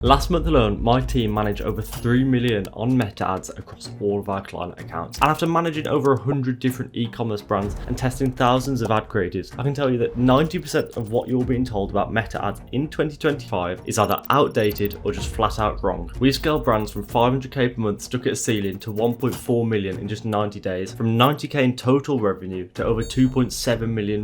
Last month alone, my team managed over 3 million on Meta ads across all of our client accounts. And after managing over 100 different e-commerce brands and testing thousands of ad creatives, I can tell you that 90% of what you're being told about Meta ads in 2025 is either outdated or just flat out wrong. We've scaled brands from 500k per month stuck at a ceiling to 1.4 million in just 90 days, from 90k in total revenue to over $2.7 million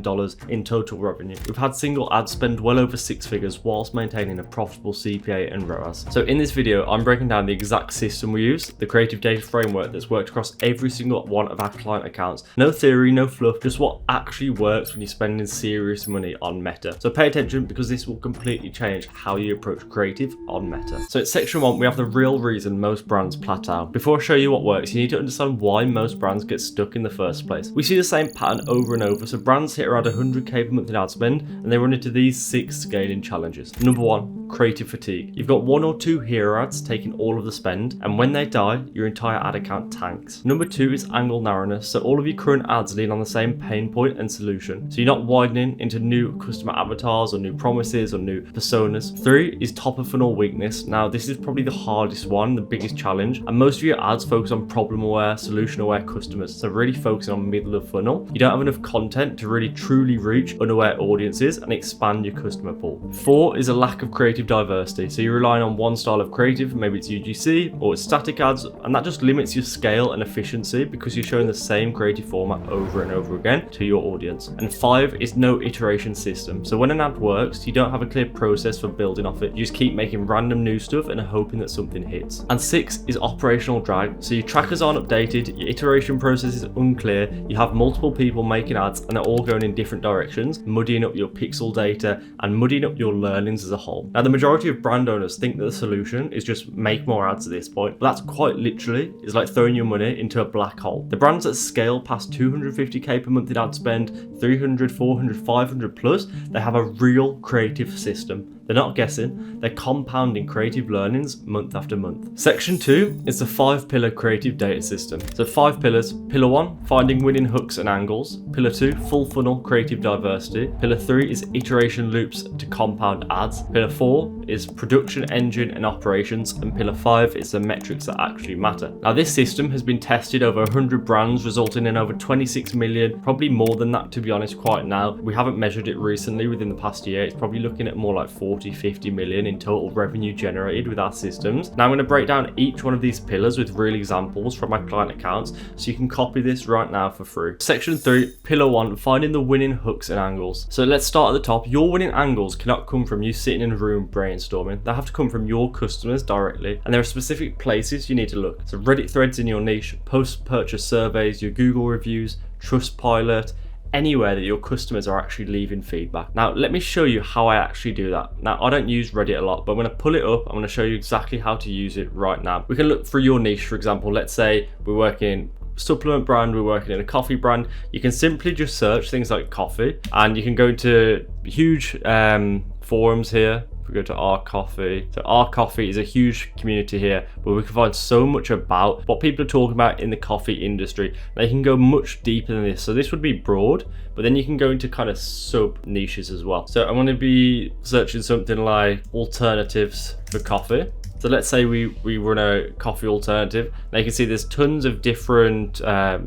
in total revenue. We've had single ad spend well over 6 figures whilst maintaining a profitable CPA and ROAS. So in this video, I'm breaking down the exact system we use, the creative data framework that's worked across every single one of our client accounts. No theory, no fluff, just what actually works when you're spending serious money on Meta. So pay attention because this will completely change how you approach creative on Meta. So in section 1, we have the real reason most brands plateau. Before I show you what works, you need to understand why most brands get stuck in the first place. We see the same pattern over and over. So brands hit around 100k per month in ad spend and they run into these 6 scaling challenges. Number 1, creative fatigue. You've got 1 or 2 hero ads taking all of the spend, and when they die, your entire ad account tanks. Number 2 is angle narrowness. So all of your current ads lean on the same pain point and solution. So you're not widening into new customer avatars or new promises or new personas. 3 is top of funnel weakness. Now this is probably the hardest one, the biggest challenge, and most of your ads focus on problem aware, solution aware customers. So really focusing on middle of funnel. You don't have enough content to really truly reach unaware audiences and expand your customer pool. 4 is a lack of creative diversity. So you're relying on one style of creative, maybe it's UGC or it's static ads, and that just limits your scale and efficiency because you're showing the same creative format over and over again to your audience. And 5 is no iteration system. So when an ad works, you don't have a clear process for building off it. You just keep making random new stuff and hoping that something hits. And 6 is operational drag. So your trackers aren't updated, your iteration process is unclear, you have multiple people making ads and they're all going in different directions, muddying up your pixel data and muddying up your learnings as a whole. Now the majority of brand owners think that the solution is just make more ads at this point, but that's quite literally is like throwing your money into a black hole. The brands that scale past 250k per month in ad spend, 300, 400, 500 plus, they have a real creative system. They're not guessing, they're compounding creative learnings month after month. Section 2 is the 5-pillar creative data system. So 5 pillars. Pillar 1, finding winning hooks and angles. Pillar 2, full funnel creative diversity. Pillar 3 is iteration loops to compound ads. Pillar 4 is production engine and operations. And pillar 5 is the metrics that actually matter. Now this system has been tested over 100 brands, resulting in over 26 million, probably more than that to be honest quite now. We haven't measured it recently within the past year. It's probably looking at more like 50 million in total revenue generated with our systems. Now I'm going to break down each one of these pillars with real examples from my client accounts so you can copy this right now for free. Section 3, pillar 1, finding the winning hooks and angles. So let's start at the top. Your winning angles cannot come from you sitting in a room brainstorming. They have to come from your customers directly, and there are specific places you need to look. So Reddit threads in your niche, post-purchase surveys, your Google reviews, Trustpilot, anywhere that your customers are actually leaving feedback. Now let me show you how I actually do that. Now I don't use Reddit a lot, but I'm going to pull it up. I'm going to show you exactly how to use it right now. We can look for your niche. For example, let's say we're working supplement brand, we're working in a coffee brand. You can simply just search things like coffee, and you can go into huge forums here. We go to Our Coffee. So Our Coffee is a huge community here where we can find so much about what people are talking about in the coffee industry. They can go much deeper than this. So this would be broad, but then you can go into kind of sub niches as well. So I'm going to be searching something like alternatives for coffee. So let's say we run a coffee alternative. Now you can see there's tons of different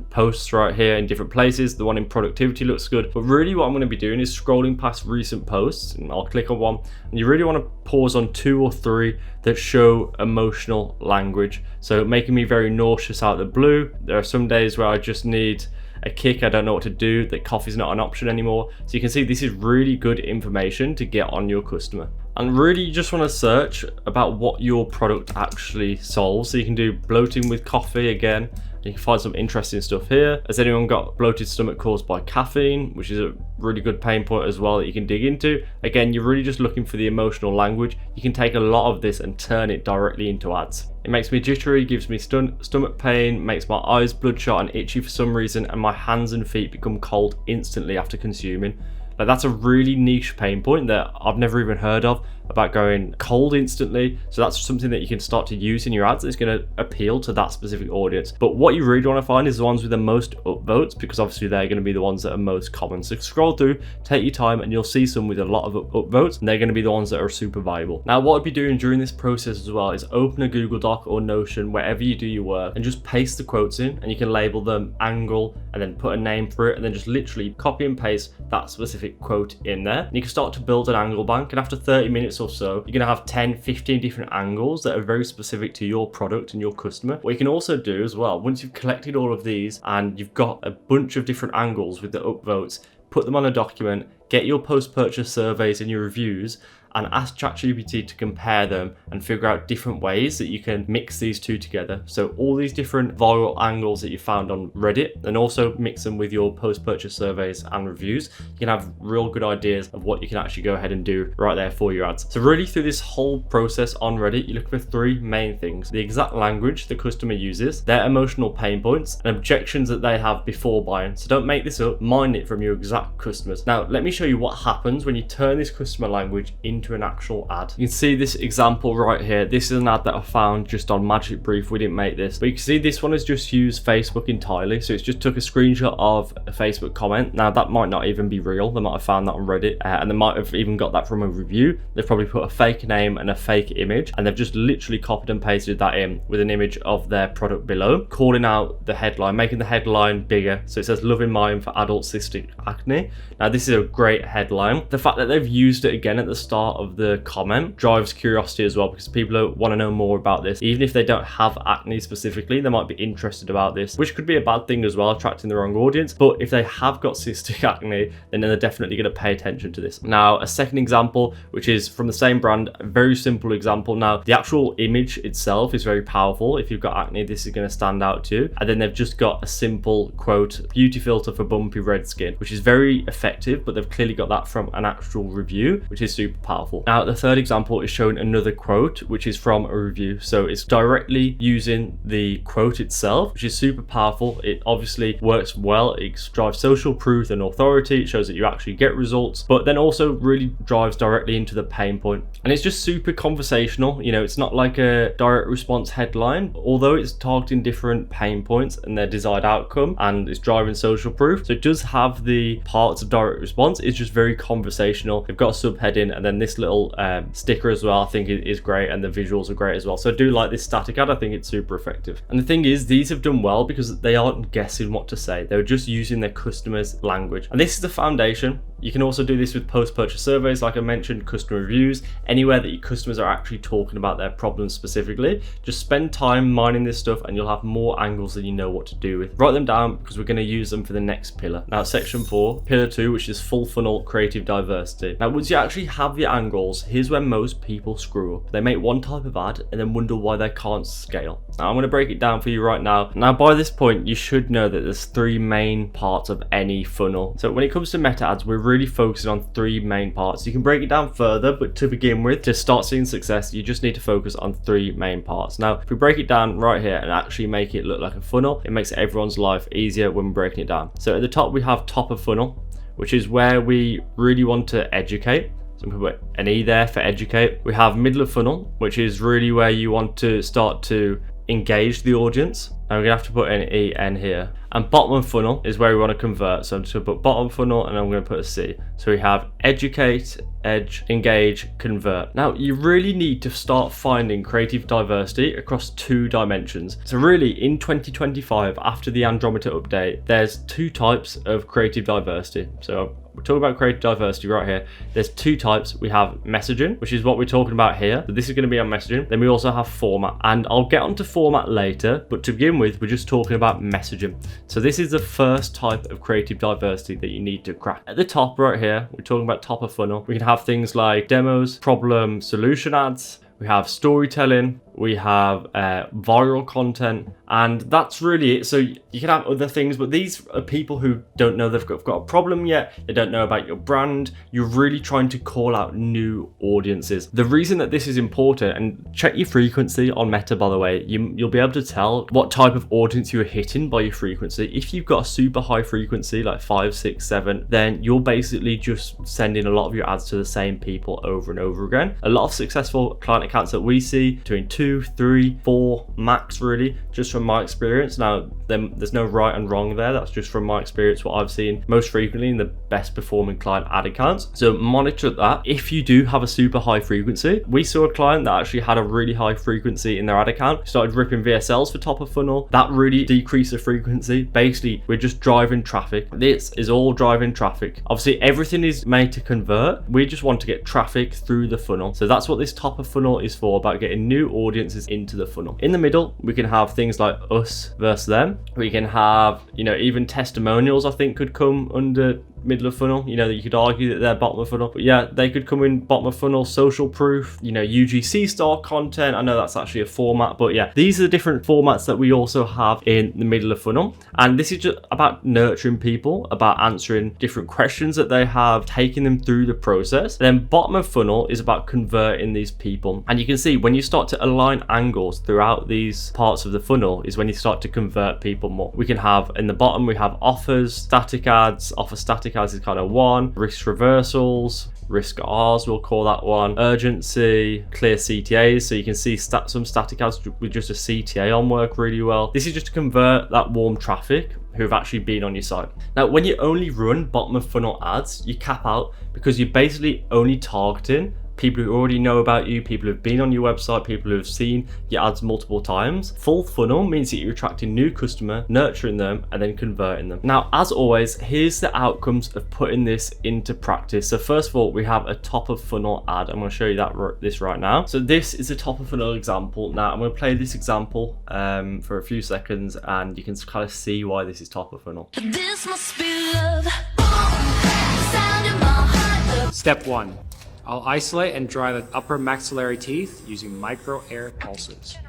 posts right here in different places. The one in productivity looks good, but really what I'm going to be doing is scrolling past recent posts, and I'll click on one, and you really want to pause on 2 or 3 that show emotional language. So making me very nauseous out of the blue. There are some days where I just need a kick, I don't know what to do, that coffee's not an option anymore. So you can see this is really good information to get on your customer. And really you just want to search about what your product actually solves. So you can do bloating with coffee again. You can find some interesting stuff here. Has anyone got bloated stomach caused by caffeine, which is a really good pain point as well that you can dig into. Again, you're really just looking for the emotional language. You can take a lot of this and turn it directly into ads. It makes me jittery, gives me stomach pain, makes my eyes bloodshot and itchy for some reason, and my hands and feet become cold instantly after consuming. Like that's a really niche pain point that I've never even heard of. about going cold instantly. So that's something that you can start to use in your ads. It's going to appeal to that specific audience. But what you really want to find is the ones with the most upvotes, because obviously they're going to be the ones that are most common. So scroll through, take your time, and you'll see some with a lot of upvotes, and they're going to be the ones that are super valuable. Now, what I'd be doing during this process as well is open a Google Doc or Notion, wherever you do your work, and just paste the quotes in, and you can label them angle and then put a name for it, and then just literally copy and paste that specific quote in there. And you can start to build an angle bank, and after 30 minutes or so, you're going to have 10, 15 different angles that are very specific to your product and your customer. What you can also do as well, once you've collected all of these and you've got a bunch of different angles with the upvotes, put them on a document, get your post-purchase surveys and your reviews, and ask ChatGPT to compare them and figure out different ways that you can mix these two together. So all these different viral angles that you found on Reddit, and also mix them with your post-purchase surveys and reviews, you can have real good ideas of what you can actually go ahead and do right there for your ads. So really through this whole process on Reddit, you look for three main things: the exact language the customer uses, their emotional pain points, and objections that they have before buying. So don't make this up, mine it from your exact customers. Now, let me show you what happens when you turn this customer language into an actual ad. You can see this example right here. This is an ad that I found just on Magic Brief. We didn't make this, but you can see this one has just used Facebook entirely. So it's just took a screenshot of a Facebook comment. Now that might not even be real. They might have found that on Reddit, and they might have even got that from a review. They've probably put a fake name and a fake image, and they've just literally copied and pasted that in with an image of their product below, calling out the headline, making the headline bigger. So it says "Love in Mind for Adult Cystic Acne." Now this is a great headline. The fact that they've used it again at the start of the comment drives curiosity as well, because people want to know more about this. Even if they don't have acne specifically, they might be interested about this, which could be a bad thing as well, attracting the wrong audience. But if they have got cystic acne, then they're definitely going to pay attention to this. Now, a second example, which is from the same brand, a very simple example. Now, the actual image itself is very powerful. If you've got acne, this is going to stand out to you. And then they've just got a simple quote: "Beauty filter for bumpy red skin," which is very effective, but they've clearly got that from an actual review, which is super powerful. Now, the third example is showing another quote, which is from a review. So it's directly using the quote itself, which is super powerful. It obviously works well. It drives social proof and authority. It shows that you actually get results, but then also really drives directly into the pain point. And it's just super conversational. You know, it's not like a direct response headline, although it's targeting different pain points and their desired outcome, and it's driving social proof. So it does have the parts of direct response. It's just very conversational. They've got a subheading, and then this little sticker as well, I think it is great, and the visuals are great as well. So I do like this static ad. I think it's super effective. And the thing is, these have done well because they aren't guessing what to say. They're just using their customers' language. And this is the foundation. You can also do this with post-purchase surveys, like I mentioned, customer reviews, anywhere that your customers are actually talking about their problems specifically. Just spend time mining this stuff and you'll have more angles than you know what to do with. Write them down because we're going to use them for the next pillar. Now, section 4, pillar 2, which is full funnel creative diversity. Now, once you actually have the angles, here's where most people screw up. They make one type of ad and then wonder why they can't scale. Now, I'm going to break it down for you right now. Now, by this point, you should know that there's three main parts of any funnel. So when it comes to meta ads, we're really focusing on three main parts. You can break it down further, but to begin with, to start seeing success, you just need to focus on three main parts. Now, if we break it down right here and actually make it look like a funnel, it makes everyone's life easier when we're breaking it down. So at the top, we have top of funnel, which is where we really want to educate. So we put an E there for educate. We have middle of funnel, which is really where you want to start to engage the audience. And we're gonna have to put an EN here. And bottom of funnel is where we want to convert. So I'm just gonna put bottom funnel and I'm gonna put a C. So we have educate, edge, engage, convert. Now you really need to start finding creative diversity across two dimensions. So really in 2025, after the Andromeda update, there's two types of creative diversity. So we're talking about creative diversity right here. There's two types. We have messaging, which is what we're talking about here. So this is going to be on messaging. Then we also have format, and I'll get onto format later, but to begin with, we're just talking about messaging. So this is the first type of creative diversity that you need to crack. At the top right here, we're talking about top of funnel. We can have things like demos, problem solution ads. We have storytelling, we have viral content, and that's really it. So you can have other things, but these are people who don't know they've got a problem yet. They don't know about your brand. You're really trying to call out new audiences. The reason that this is important, and check your frequency on Meta, by the way, you'll be able to tell what type of audience you're hitting by your frequency. If you've got a super high frequency, like 5, 6, 7, then you're basically just sending a lot of your ads to the same people over and over again. A lot of successful client accounts that we see between 2, 3, 4 max, really, just from my experience. Now, there's no right and wrong there. That's just from my experience, what I've seen most frequently in the best performing client ad accounts. So monitor that. If you do have a super high frequency, we saw a client that actually had a really high frequency in their ad account, started ripping VSLs for top of funnel. That really decreased the frequency. Basically, we're just driving traffic. This is all driving traffic. Obviously, everything is made to convert. We just want to get traffic through the funnel. So that's what this top of funnel is for, about getting new audiences into the funnel. In the middle, we can have things like us versus them. We can have, even testimonials, I think, could come under middle of funnel. You could argue that they're bottom of funnel, but yeah, they could come in bottom of funnel. Social proof, UGC style content. I know that's actually a format, but yeah, these are the different formats that we also have in the middle of funnel. And this is just about nurturing people, about answering different questions that they have, taking them through the process. Then bottom of funnel is about converting these people. And you can see when you start to align angles throughout these parts of the funnel is when you start to convert people more. We can have in the bottom, we have offers, static ads. Offer static ads is kind of one. Risk reversals, risk R's, we'll call that one. Urgency, clear CTAs. So you can see some static ads with just a CTA on work really well. This is just to convert that warm traffic who've actually been on your site. Now, when you only run bottom of funnel ads, you cap out because you're basically only targeting people who already know about you, people who've been on your website, people who have seen your ads multiple times. Full funnel means that you're attracting new customer, nurturing them, and then converting them. Now, as always, here's the outcomes of putting this into practice. So first of all, we have a top of funnel ad. I'm going to show you this right now. So this is a top of funnel example. Now I'm going to play this example for a few seconds, and you can kind of see why this is top of funnel. This must be love. Sound in my heart. Step 1. I'll isolate and dry the upper maxillary teeth using micro air pulses.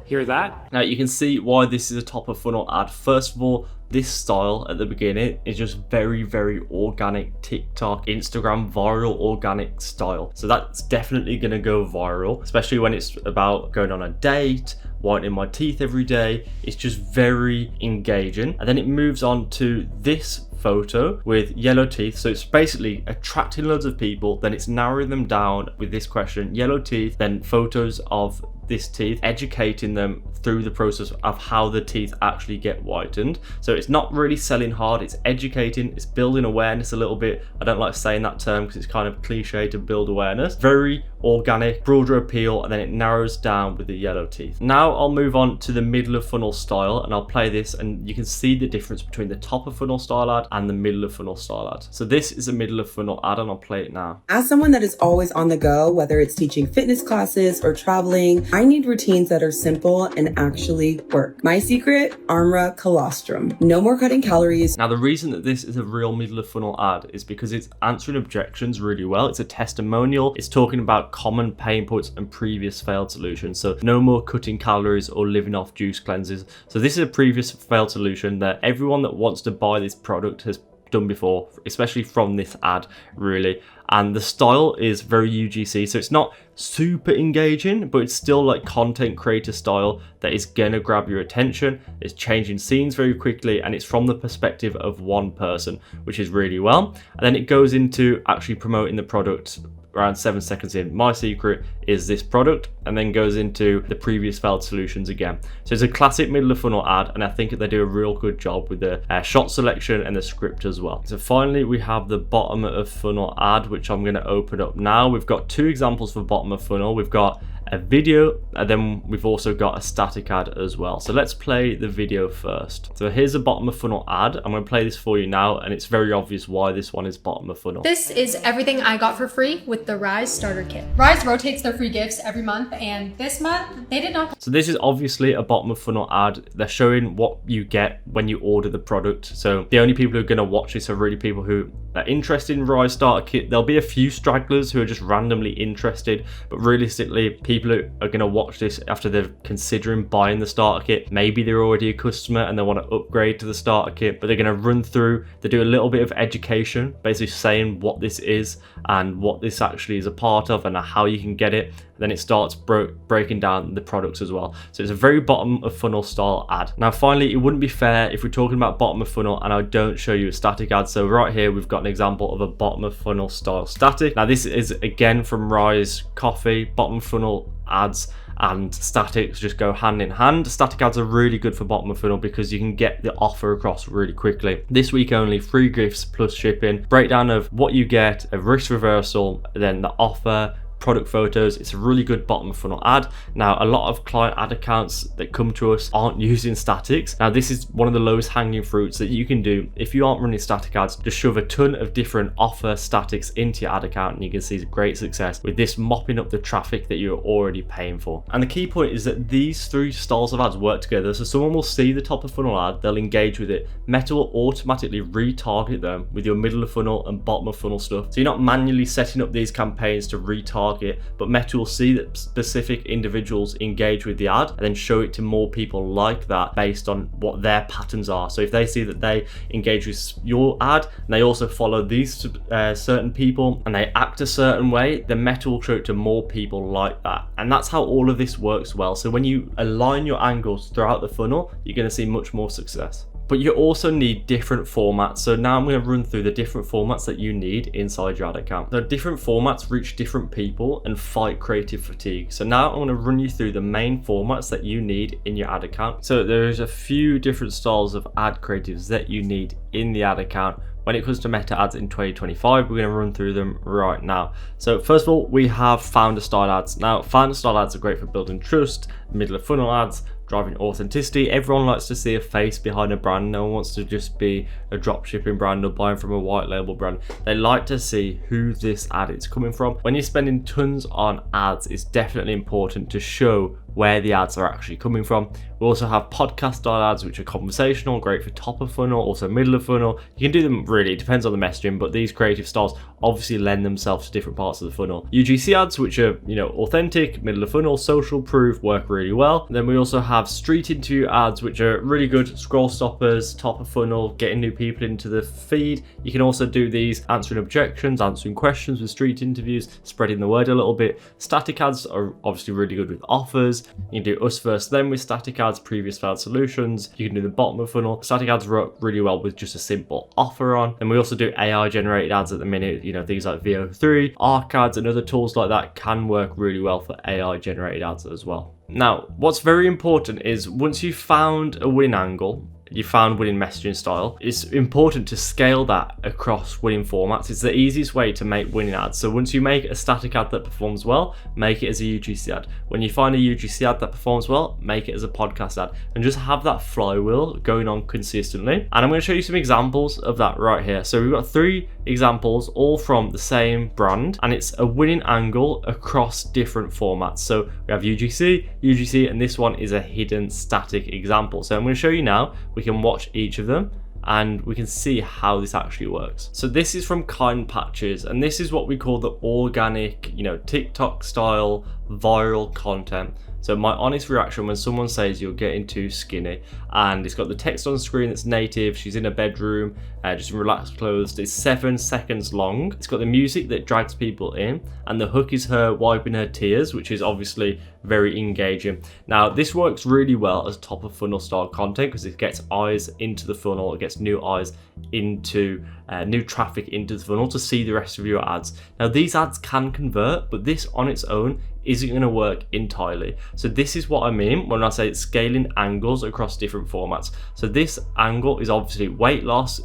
Hear that? Now you can see why this is a top of funnel ad. First of all, this style at the beginning is just very, very organic TikTok, Instagram, viral, organic style. So that's definitely going to go viral, especially when it's about going on a date, whitening my teeth every day. It's just very engaging. And then it moves on to this photo with yellow teeth. So it's basically attracting loads of people, then it's narrowing them down with this question, yellow teeth, then photos of this teeth, educating them through the process of how the teeth actually get whitened. So it's not really selling hard, it's educating, it's building awareness a little bit. I don't like saying that term because it's kind of cliche to build awareness. Very organic, broader appeal, and then it narrows down with the yellow teeth. Now I'll move on to the middle of funnel style, and I'll play this and you can see the difference between the top of funnel style ad and the middle of funnel style ad. So this is a middle of funnel ad and I'll play it now. As someone that is always on the go, whether it's teaching fitness classes or traveling, I need routines that are simple and actually work. My secret, Armra Colostrum. No more cutting calories. Now the reason that this is a real middle of funnel ad is because it's answering objections really well. It's a testimonial. It's talking about common pain points and previous failed solutions. So no more cutting calories or living off juice cleanses. So this is a previous failed solution that everyone that wants to buy this product has done before, especially from this ad really. And the style is very UGC, so it's not super engaging, but it's still like content creator style that is gonna grab your attention. It's changing scenes very quickly, and it's from the perspective of one person, which is really well. And then it goes into actually promoting the product around 7 seconds in. My secret is this product, and then goes into the previous failed solutions again. So it's a classic middle of funnel ad, and I think that they do a real good job with the shot selection and the script as well. So finally, we have the bottom of funnel ad, which I'm going to open up now. We've got two examples for bottom of funnel. We've got a video, and then we've also got a static ad as well. So let's play the video first. So here's a bottom of funnel ad. I'm going to play this for you now, and it's very obvious why this one is bottom of funnel. This is everything I got for free with the Rise Starter Kit. Rise rotates their free gifts every month, and this month they did not. So this is obviously a bottom of funnel ad. They're showing what you get when you order the product. So the only people who are going to watch this are really people who are interested in Rise starter kit, there'll be a few stragglers who are just randomly interested, but realistically, people who are going to watch this after they're considering buying the starter kit, maybe they're already a customer and they want to upgrade to the starter kit, but they're going to run through, they do a little bit of education, basically saying what this is and what this actually is a part of and how you can get it. Then it starts breaking down the products as well. So it's a very bottom of funnel style ad. Now finally, it wouldn't be fair if we're talking about bottom of funnel and I don't show you a static ad. So right here we've got an example of a bottom of funnel style static. Now this is again from Rise Coffee. Bottom of funnel ads and statics just go hand in hand. Static ads are really good for bottom of funnel because you can get the offer across really quickly. This week only, free gifts plus shipping, breakdown of what you get, a risk reversal, then the offer, product photos. It's a really good bottom of funnel ad. Now a lot of client ad accounts that come to us aren't using statics. Now this is one of the lowest hanging fruits that you can do if you aren't running static ads. Just shove a ton of different offer statics into your ad account and you can see great success with this mopping up the traffic that you're already paying for. And the key point is that these three styles of ads work together. So someone will see the top of funnel ad, they'll engage with it. Meta will automatically retarget them with your middle of funnel and bottom of funnel stuff. So you're not manually setting up these campaigns to retarget, but Meta will see that specific individuals engage with the ad and then show it to more people like that based on what their patterns are. So if they see that they engage with your ad and they also follow these certain people and they act a certain way, then Meta will show it to more people like that. And that's how all of this works well. So when you align your angles throughout the funnel, you're going to see much more success. But you also need different formats. So now I'm going to run through the different formats that you need inside your ad account. The different formats reach different people and fight creative fatigue. So now I'm going to run you through the main formats that you need in your ad account. So there's a few different styles of ad creatives that you need in the ad account. When it comes to meta ads in 2025, we're going to run through them right now. So first of all, we have founder style ads. Now founder style ads are great for building trust, middle of funnel ads, driving authenticity. Everyone likes to see a face behind a brand. No one wants to just be a drop shipping brand or buying from a white label brand. They like to see who this ad is coming from. When you're spending tons on ads, it's definitely important to show where the ads are actually coming from. We also have podcast style ads, which are conversational, great for top of funnel, also middle of funnel. You can do them really, it depends on the messaging, but these creative styles obviously lend themselves to different parts of the funnel. UGC ads, which are, authentic, middle of funnel, social proof, work really well. And then we also have street interview ads, which are really good scroll stoppers, top of funnel, getting new people into the feed. You can also do these answering objections, answering questions with street interviews, spreading the word a little bit. Static ads are obviously really good with offers. You can do us first then with static ads, previous failed solutions. You can do the bottom of funnel. Static ads work really well with just a simple offer on. And we also do AI generated ads at the minute. Things like VO3, ARC ads and other tools like that can work really well for AI generated ads as well. Now, what's very important is once you've found a win angle, you found winning messaging style, it's important to scale that across winning formats. It's the easiest way to make winning ads. So once you make a static ad that performs well, make it as a UGC ad. When you find a UGC ad that performs well, make it as a podcast ad, and just have that flywheel going on consistently. And I'm going to show you some examples of that right here. So we've got 3 examples all from the same brand, and it's a winning angle across different formats. So we have UGC, and this one is a hidden static example. So I'm going to show you now. We can watch each of them and we can see how this actually works. So this is from Kind Patches, and this is what we call the organic, TikTok style viral content. So my honest reaction when someone says you're getting too skinny, and it's got the text on screen that's native, she's in a bedroom, just in relaxed clothes, it's 7 seconds long. It's got the music that drags people in, and the hook is her wiping her tears, which is obviously very engaging. Now this works really well as top of funnel style content because it gets eyes into the funnel, it gets new eyes into new traffic into the funnel to see the rest of your ads. Now these ads can convert, but this on its own isn't going to work entirely. So this is what I mean when I say scaling angles across different formats. So this angle is obviously weight loss,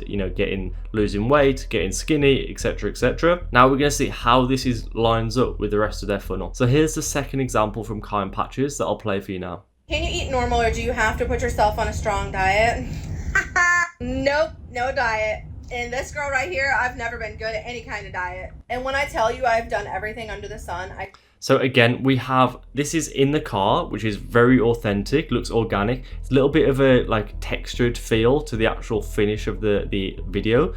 losing weight, getting skinny, etc. Now we're going to see how this lines up with the rest of their funnel. So here's the second example from Kind Patches that I'll play for you now. Can you eat normal or do you have to put yourself on a strong diet? Nope, no diet. And this girl right here, I've never been good at any kind of diet. And when I tell you I've done everything under the sun, So again, we have, this is in the car, which is very authentic, looks organic. It's a little bit of a textured feel to the actual finish of the video.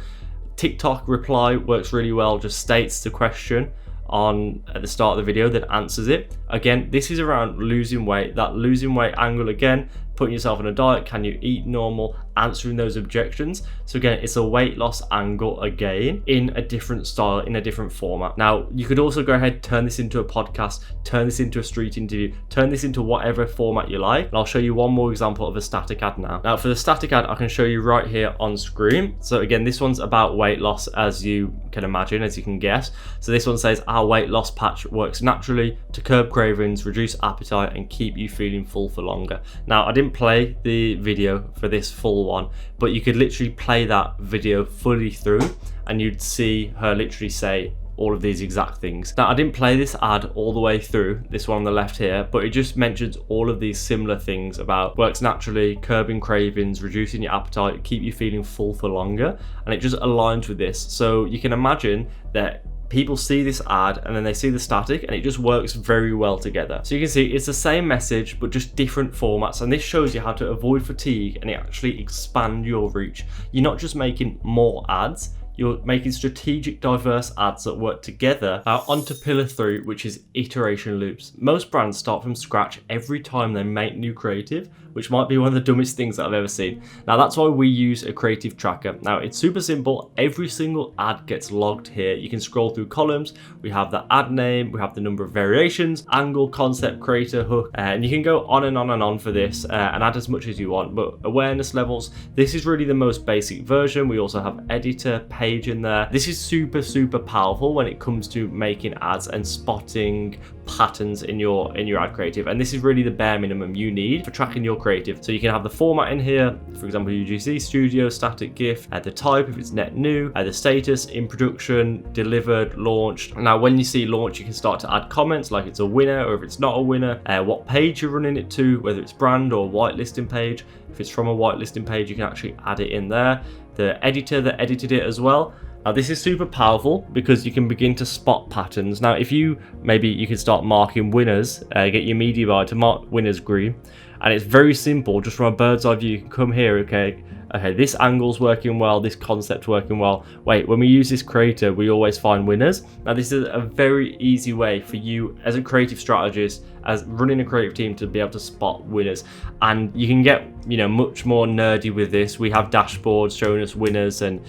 TikTok reply works really well, just states the question at the start of the video, then answers it. Again, this is around losing weight, that losing weight angle again, putting yourself on a diet, can you eat normal, answering those objections. So again, it's a weight loss angle again in a different style, in a different format. Now, you could also go ahead, turn this into a podcast, turn this into a street interview, turn this into whatever format you like. And I'll show you one more example of a static ad now. Now for the static ad, I can show you right here on screen. So again, this one's about weight loss, as you can imagine, as you can guess. So this one says, our weight loss patch works naturally to curb cravings, reduce appetite, and keep you feeling full for longer. Now, I didn't play the video for this full one, but you could literally play that video fully through and you'd see her literally say all of these exact things. Now, I didn't play this ad all the way through, this one on the left here, but it just mentions all of these similar things about works naturally, curbing cravings, reducing your appetite, keep you feeling full for longer, and it just aligns with this. So you can imagine that people see this ad and then they see the static and it just works very well together. So you can see it's the same message but just different formats, and this shows you how to avoid fatigue and actually expand your reach. You're not just making more ads, you're making strategic, diverse ads that work together. Now onto pillar 3, which is iteration loops. Most brands start from scratch every time they make new creative, which might be one of the dumbest things that I've ever seen. Now that's why we use a creative tracker. Now it's super simple. Every single ad gets logged here. You can scroll through columns. We have the ad name, we have the number of variations, angle, concept, creator, hook, and you can go on and on and on for this and add as much as you want. But awareness levels, this is really the most basic version. We also have editor, page in there. This is super powerful when it comes to making ads and spotting patterns in your ad creative, and this is really the bare minimum you need for tracking your creative. So you can have the format in here, for example UGC, studio, static, GIF, the type if it's net new, the status, in production, delivered, launched. Now when you see launch, you can start to add comments like it's a winner or if it's not a winner, what page you're running it to, whether it's brand or whitelisting page. If it's from a whitelisting page, you can actually add it in there. The editor that edited it as well. Now this is super powerful because you can begin to spot patterns. Now if you can start marking winners, get your media buyer to mark winners green, and it's very simple, just from a bird's eye view. You can come here, okay, this angle's working well, this concept working well. Wait, when we use this creator, we always find winners. Now this is a very easy way for you as a creative strategist, as running a creative team, to be able to spot winners. And you can get, much more nerdy with this. We have dashboards showing us winners and,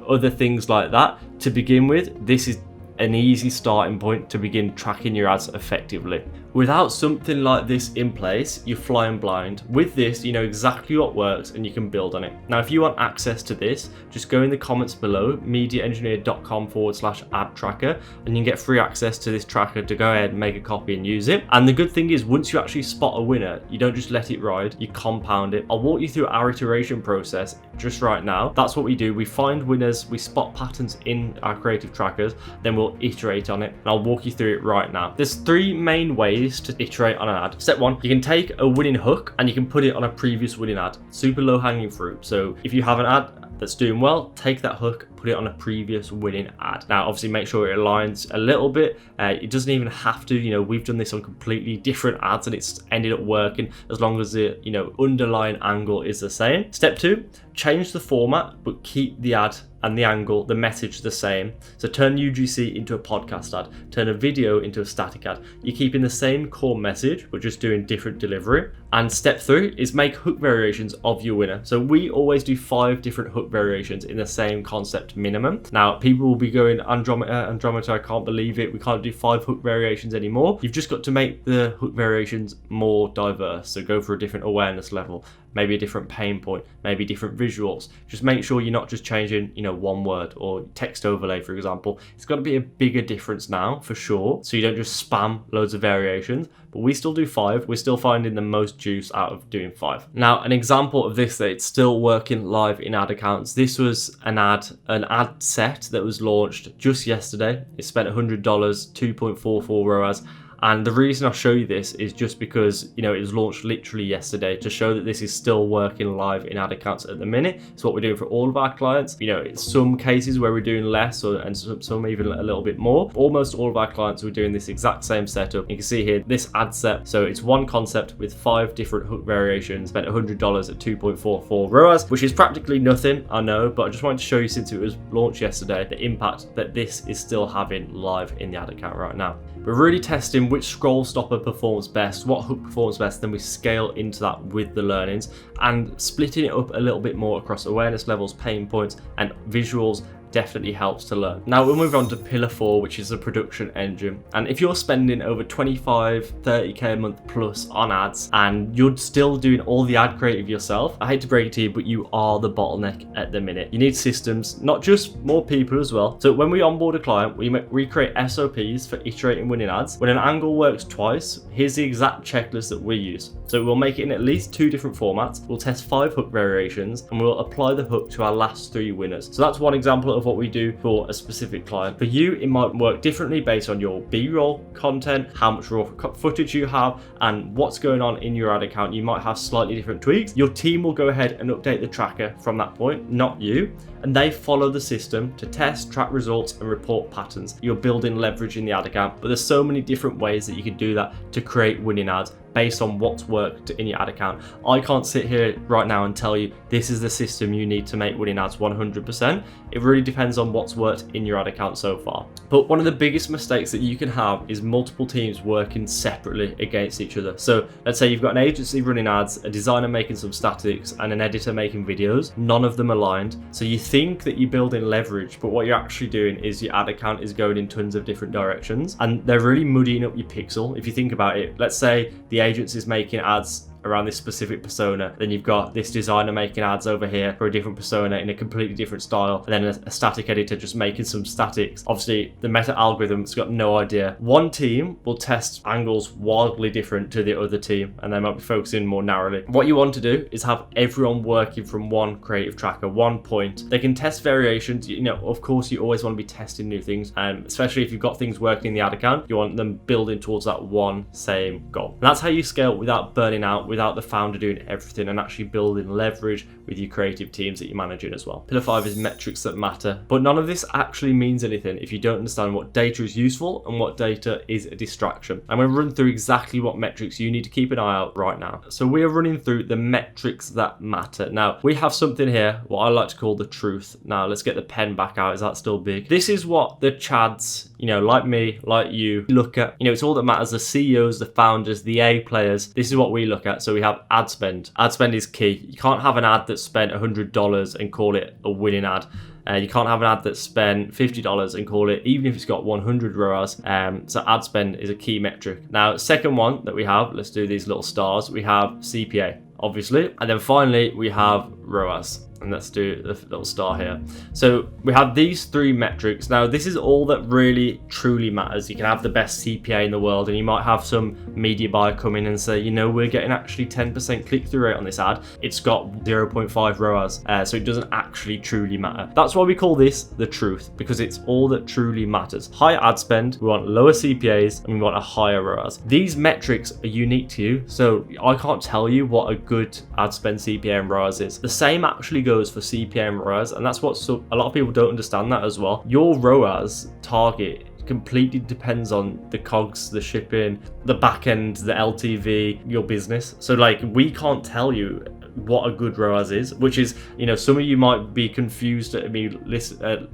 other things like that. To begin with, this is an easy starting point to begin tracking your ads effectively. Without something like this in place, you're flying blind. With this, you know exactly what works and you can build on it. Now, if you want access to this, just go in the comments below, mediaengineer.com/ad tracker, and you can get free access to this tracker to go ahead and make a copy and use it. And the good thing is, once you actually spot a winner, you don't just let it ride, you compound it. I'll walk you through our iteration process just right now. That's what we do. We find winners, we spot patterns in our creative trackers, then we'll iterate on it. And I'll walk you through it right now. There's 3 main ways to iterate on an ad. Step 1, you can take a winning hook and you can put it on a previous winning ad. Super low hanging fruit. So if you have an ad that's doing well, take that hook, put it on a previous winning ad. Now, obviously make sure it aligns a little bit. It doesn't even have to, we've done this on completely different ads and it's ended up working as long as the, underlying angle is the same. Step 2, change the format, but keep the ad and the angle, the message the same. So turn UGC into a podcast ad, turn a video into a static ad. You're keeping the same core message, but just doing different delivery. And step 3 is make hook variations of your winner. So we always do 5 different hook variations in the same concept minimum. Now, people will be going, Andromeda, I can't believe it. We can't do 5 hook variations anymore. You've just got to make the hook variations more diverse. So go for a different awareness level, maybe a different pain point, maybe different visuals. Just make sure you're not just changing, one word or text overlay, for example. It's got to be a bigger difference now, for sure. So you don't just spam loads of variations, but we still do 5. We're still finding the most juice out of doing 5. Now, an example of this that it's still working live in ad accounts. This was an ad set that was launched just yesterday. It spent $100, 2.44 ROAS. And the reason I show you this is just because, you know, it was launched literally yesterday to show that this is still working live in ad accounts at the minute. It's what we're doing for all of our clients. You know, in some cases where we're doing less and some even a little bit more. Almost all of our clients are doing this exact same setup. You can see here this ad set. So it's one concept with 5 different hook variations, spent $100 at 2.44 ROAS, which is practically nothing, I know, but I just wanted to show you, since it was launched yesterday, the impact that this is still having live in the ad account right now. We're really testing which scroll stopper performs best, what hook performs best, then we scale into that with the learnings and splitting it up a little bit more across awareness levels, pain points, and visuals definitely helps to learn. Now we'll move on to pillar 4, which is the production engine. And if you're spending over 25-30k a month plus on ads and you're still doing all the ad creative yourself, I hate to break it to you, but you are the bottleneck at the minute. You need systems, not just more people as well. So when we onboard a client, we create SOPs for iterating winning ads. When an angle works twice, here's the exact checklist that we use. So we'll make it in at least 2 different formats. We'll test 5 hook variations and we'll apply the hook to our last 3 winners. So that's one example of what we do for a specific client. For you, it might work differently based on your B-roll content, how much raw footage you have, and what's going on in your ad account. You might have slightly different tweaks. Your team will go ahead and update the tracker from that point, not you. And they follow the system to test, track results, and report patterns. You're building leverage in the ad account, but there's so many different ways that you can do that to create winning ads based on what's worked in your ad account. I can't sit here right now and tell you this is the system you need to make winning ads 100%. It really depends on what's worked in your ad account so far. But one of the biggest mistakes that you can have is multiple teams working separately against each other. So let's say you've got an agency running ads, a designer making some statics, and an editor making videos. None of them aligned. So you think that you're building leverage, but what you're actually doing is your ad account is going in tons of different directions, and they're really muddying up your pixel. If you think about it, let's say the agency is making ads around this specific persona, then you've got this designer making ads over here for a different persona in a completely different style, and then a static editor just making some statics. Obviously the meta algorithm's got no idea. One team will test angles wildly different to the other team, and they might be focusing more narrowly. What you want to do is have everyone working from one creative tracker, one point. They can test variations. You know, of course you always want to be testing new things, and especially if you've got things working in the ad account, you want them building towards that one same goal. And that's how you scale without burning out, without the founder doing everything, and actually building leverage with your creative teams that you're managing as well. Pillar 5 is metrics that matter, but none of this actually means anything if you don't understand what data is useful and what data is a distraction. I'm going to run through exactly what metrics you need to keep an eye out right now. So we are running through the metrics that matter. Now we have something here, what I like to call the truth. Now let's get the pen back out. Is that still big? This is what the chads, you know, like me, like you, look at. You know, it's all that matters. The CEOs, the founders, the A players. This is what we look at. So we have ad spend. Ad spend is key. You can't have an ad that spent $100 and call it a winning ad. You can't have an ad that spent $50 and call it, even if it's got 100 ROAS. So ad spend is a key metric. Now, second one that we have, let's do these little stars. We have CPA, obviously. And then finally, we have ROAS. And let's do the little star here. So we have these 3 metrics. Now this is all that really truly matters. You can have the best CPA in the world, and you might have some media buyer come in and say, you know, we're getting actually 10% click-through rate on this ad. It's got 0.5 ROAS, so it doesn't actually truly matter. That's why we call this the truth, because it's all that truly matters. Higher ad spend, we want lower CPAs, and we want a higher ROAS. These metrics are unique to you, so I can't tell you what a good ad spend, CPA, and ROAS is. The same actually goes for CPA and ROAS, and that's what a lot of people don't understand that as well. Your ROAS target completely depends on the COGS, the shipping, the back end, the LTV, your business. So like, we can't tell you what a good ROAS is, which is, you know, some of you might be confused at me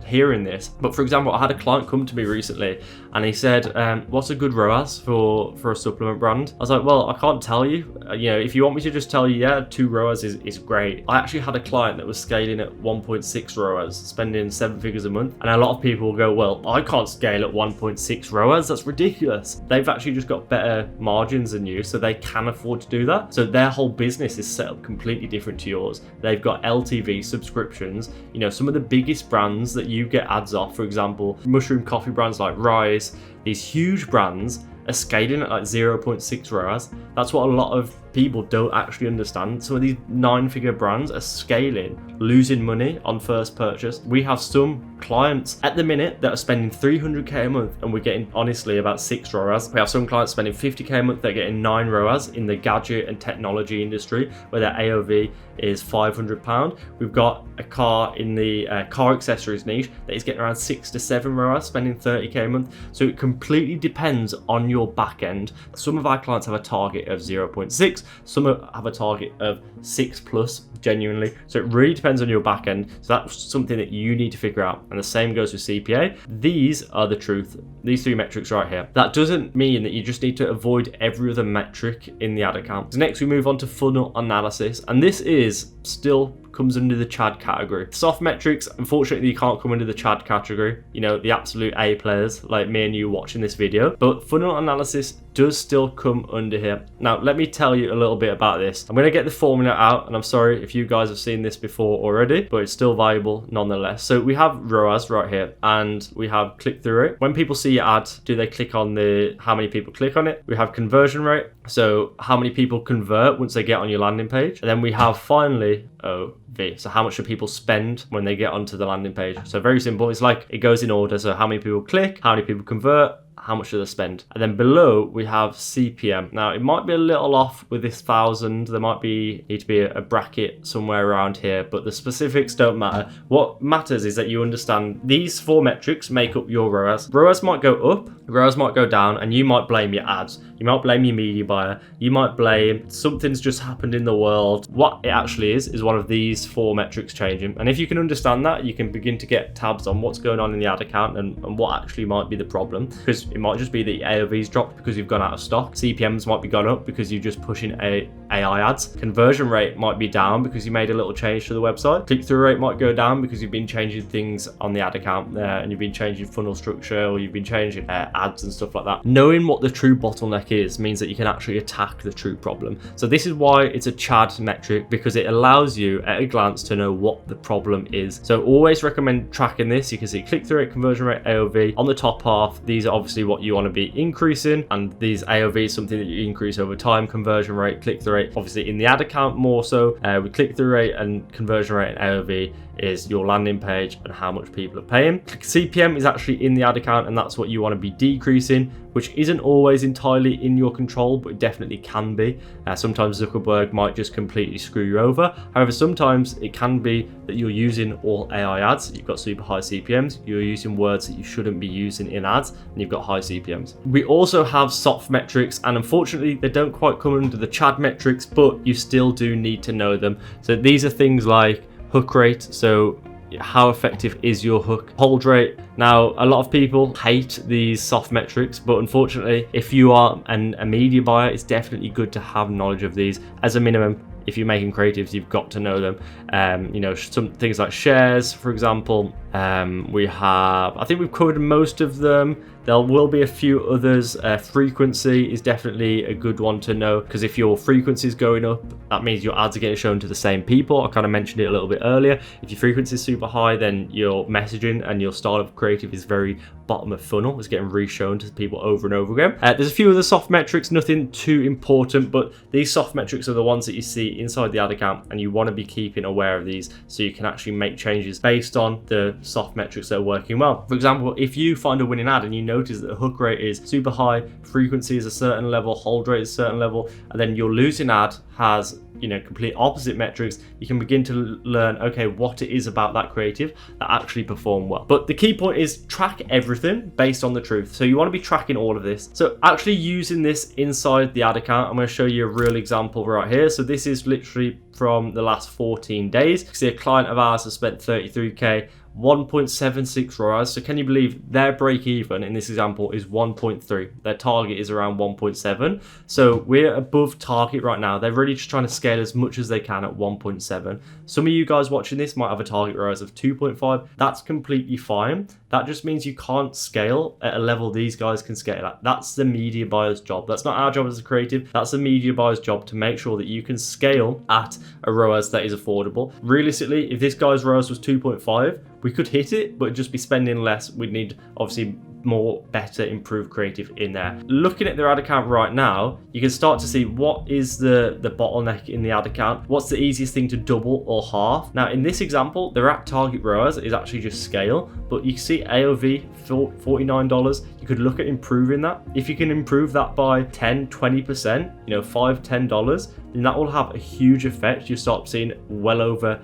hearing this. But for example, I had a client come to me recently and he said, what's a good ROAS for a supplement brand? I was like, well, I can't tell you. You know, if you want me to just tell you, yeah, 2 ROAS is great. I actually had a client that was scaling at 1.6 ROAS, spending 7 figures a month. And a lot of people will go, well, I can't scale at 1.6 ROAS. That's ridiculous. They've actually just got better margins than you, so they can afford to do that. So their whole business is set up completely different to yours. They've got LTV subscriptions. You know, some of the biggest brands that you get ads off, for example, mushroom coffee brands like Rise, these huge brands, are scaling at like 0.6 ROAS. That's what a lot of people don't actually understand. Some of these 9-figure brands are scaling, losing money on first purchase. We have some clients at the minute that are spending 300k a month and we're getting honestly about 6 ROAS. We have some clients spending 50k a month, they're getting 9 ROAS in the gadget and technology industry where their AOV is £500. We've got a car in the car accessories niche that is getting around 6 to 7 ROAS, spending 30k a month. So it completely depends on your back end. Some of our clients have a target of 0.6, some have a target of 6 plus, genuinely. So it really depends on your back end. So that's something that you need to figure out. And the same goes with CPA. These are the truth. These 3 metrics right here. That doesn't mean that you just need to avoid every other metric in the ad account. So next we move on to funnel analysis. And this is still comes under the Chad category. Soft metrics, unfortunately, you can't come under the Chad category, you know, the absolute A players like me and you watching this video, but funnel analysis does still come under here. Now, let me tell you a little bit about this. I'm going to get the formula out, and I'm sorry if you guys have seen this before already, but it's still valuable nonetheless. So we have ROAS right here, and we have click-through rate. When people see your ad, do they click on how many people click on it? We have conversion rate, so how many people convert once they get on your landing page. And then we have finally OV, so how much do people spend when they get onto the landing page. So very simple, it's like it goes in order. So how many people click, how many people convert, how much do they spend? And then below we have CPM. Now it might be a little off with this 1,000. There might need to be a bracket somewhere around here, but the specifics don't matter. What matters is that you understand these 4 metrics make up your ROAS. ROAS might go up, ROAS might go down, and you might blame your ads. You might blame your media buyer. You might blame something's just happened in the world. What it actually is one of these 4 metrics changing. And if you can understand that, you can begin to get tabs on what's going on in the ad account and what actually might be the problem. Because it might just be that AOV's dropped because you've gone out of stock. CPMs might be gone up because you're just pushing AI ads. Conversion rate might be down because you made a little change to the website. Click-through rate might go down because you've been changing things on the ad account and you've been changing funnel structure, or you've been changing ads and stuff like that. Knowing what the true bottleneck is means that you can actually attack the true problem. So this is why it's a Chad metric, because it allows you at a glance to know what the problem is. So always recommend tracking this. You can see click-through rate, conversion rate, AOV. On the top half, these are obviously what you want to be increasing, and these AOV is something that you increase over time. Conversion rate, click-through rate, obviously in the ad account more so, with click-through rate and conversion rate and AOV is your landing page and how much people are paying. CPM is actually in the ad account, and that's what you want to be decreasing, which isn't always entirely in your control, but it definitely can be. Sometimes Zuckerberg might just completely screw you over. However, sometimes it can be that you're using all AI ads, you've got super high CPMs, you're using words that you shouldn't be using in ads, and you've got high CPMs. We also have soft metrics, and unfortunately they don't quite come under the Chad metrics, but you still do need to know them. So these are things like hook rate, so how effective is your hook? Hold rate. Now, a lot of people hate these soft metrics, but unfortunately, if you are a media buyer, it's definitely good to have knowledge of these. As a minimum, if you're making creatives, you've got to know them. You know, some things like shares, for example. I think we've covered most of them. There will be a few others. Frequency is definitely a good one to know, because if your frequency is going up, that means your ads are getting shown to the same people. I kind of mentioned it a little bit earlier. If your frequency is super high, then your messaging and your style of creative is very bottom of funnel. It's getting re-shown to people over and over again. There's a few other soft metrics, nothing too important, but these soft metrics are the ones that you see inside the ad account, and you want to be keeping aware of these so you can actually make changes based on the soft metrics that are working well. For example, if you find a winning ad and you notice that the hook rate is super high, frequency is a certain level, hold rate is a certain level, and then your losing ad has, you know, complete opposite metrics, you can begin to learn, okay, what it is about that creative that actually performed well. But the key point is track everything based on the truth. So you want to be tracking all of this. So actually using this inside the ad account, I'm going to show you a real example right here. So this is literally from the last 14 days. You can see a client of ours has spent 33k, 1.76 ROAS. So can you believe their break even in this example is 1.3? Their target is around 1.7. So we're above target right now. They're really just trying to scale as much as they can at 1.7. Some of you guys watching this might have a target ROAS of 2.5. That's completely fine. That just means you can't scale at a level these guys can scale at. That's the media buyer's job. That's not our job as a creative. That's the media buyer's job to make sure that you can scale at a ROAS that is affordable. Realistically, if this guy's ROAS was 2.5, we could hit it, but just be spending less. We'd need obviously more better improved creative in there. Looking at their ad account right now, you can start to see what is the bottleneck in the ad account, what's the easiest thing to double or half. Now in this example, their at target ROAS is actually just scale, but you can see AOV $49. You could look at improving that. If you can improve that by 10-20%, you know, $5-10, then that will have a huge effect. You start seeing well over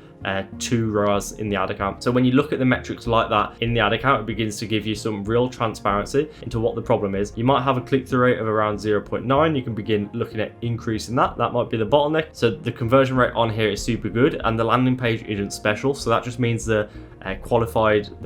2 ROAS in the ad account. So when you look at the metrics like that in the ad account, it begins to give you some real transparency into what the problem is. You might have a click-through rate of around 0.9. You can begin looking at increasing that. That might be the bottleneck. So the conversion rate on here is super good, and the landing page isn't special. So that just means the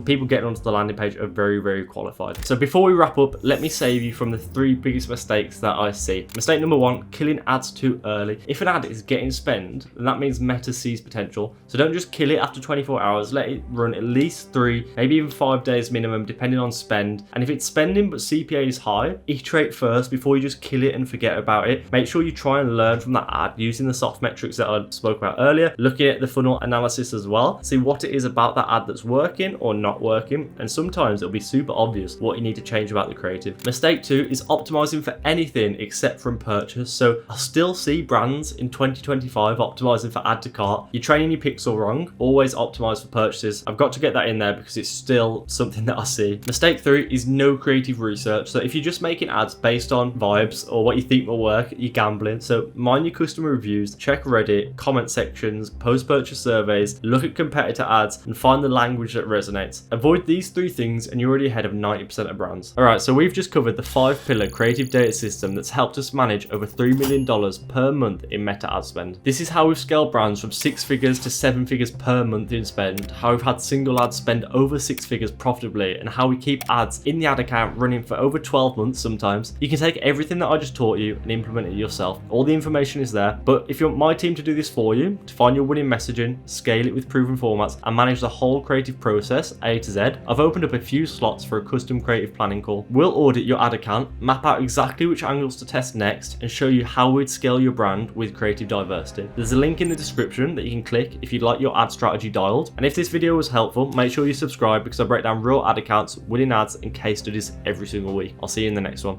people getting onto the landing page are very, very qualified. So before we wrap up, let me save you from the 3 biggest mistakes that I see. Mistake number 1, killing ads too early. If an ad is getting spend, then that means Meta sees potential. So don't just kill it after 24 hours. Let it run at least 3, maybe even 5 days minimum, depending on spend. And if it's spending but CPA is high, iterate first before you just kill it and forget about it. Make sure you try and learn from that ad using the soft metrics that I spoke about earlier, looking at the funnel analysis as well. See what it is about that ad that's working or not working, and sometimes it'll be super obvious what you need to change about the creative. Mistake 2 is optimizing for anything except from purchase. So I still see brands in 2025 optimizing for add to cart. You're training your pixel wrong. Always optimize for purchases. I've got to get that in there because it's still something that I see. Mistake 3 is no creative research. So if you're just making ads based on vibes or what you think will work, you're gambling. So mind your customer reviews, check Reddit, comment sections, post-purchase surveys, look at competitor ads, and find the language that resonates. Avoid these 3 things and you're already ahead of 90% of brands. Alright, so we've just covered the 5-pillar creative data system that's helped us manage over $3 million per month in Meta ad spend. This is how we've scaled brands from 6 figures to 7 figures per month in spend, how we've had single ads spend over 6 figures profitably, and how we keep ads in the ad account running for over 12 months sometimes. You can take everything that I just taught you and implement it yourself. All the information is there, but if you want my team to do this for you, to find your winning messaging, scale it with proven formats, and manage the whole creative process A to Z, I've opened up a few slots for a custom creative planning call. We'll audit your ad account, map out exactly which angles to test next, and show you how we'd scale your brand with creative diversity. There's a link in the description that you can click if you'd like your ad strategy dialed. And if this video was helpful, make sure you subscribe because I break down real ad accounts, winning ads, and case studies every single week. I'll see you in the next one.